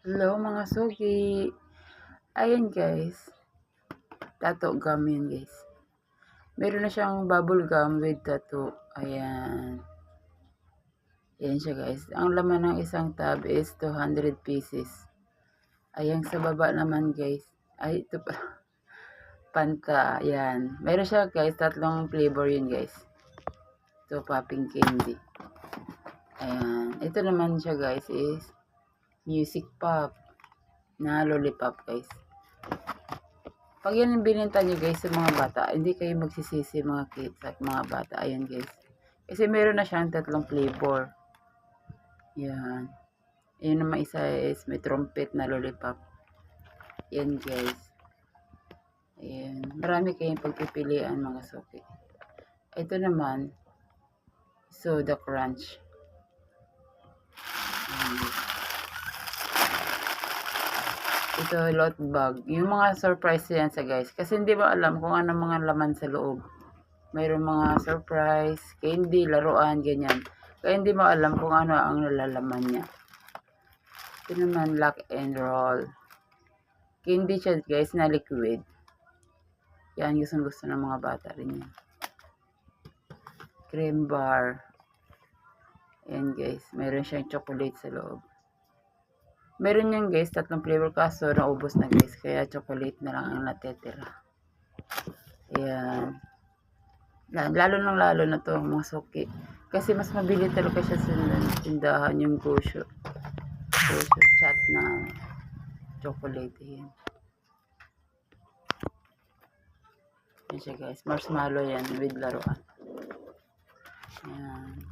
Hello mga suki. Ayan guys. Tattoo gum yun guys. Meron na siyang bubble gum with tattoo. Ayan. Ayan siya guys. Ang laman ng isang tab is 200 pieces. Ayan sa baba naman guys. Ay ito pa. Panta. Ayan. Meron siya guys. Tatlong flavor yun guys. Ito popping candy. Ayan. Ito naman siya guys is music pop na lollipop guys. Pag yan ang bininta nyo guys sa mga bata, hindi kayo magsisisi mga kids at mga bata. Ayan guys. Kasi meron na siyang tatlong flavor. Yan. Ayun naman isa is may trumpet na lollipop. Yan guys. Ayan. Marami kayong pagpipilian mga suki. Ito naman, soda crunch. Ayan. Ito, lot bag. Yung mga surprise yan sa guys. Kasi hindi ba alam kung ano mga laman sa loob. Mayroong mga surprise, candy, laruan, ganyan. Kaya hindi mo alam kung ano ang nalalaman niya. Ito naman, lock and roll. Candy siya guys na liquid. Yan, gustong gusto ng mga bata rin yan. Cream bar. Yan guys, mayroon siyang chocolate sa loob. Meron yan guys, tatlong flavor kaso naubos na guys. Kaya chocolate na lang ang natetira. Ayan. Lalo na to mga suki. Kasi mas mabili talaga siya sa tindahan yung gosyo. Gosyo chat na chocolate. Ayan. Yan siya guys. Marshmallow yan with laruan. Ayan.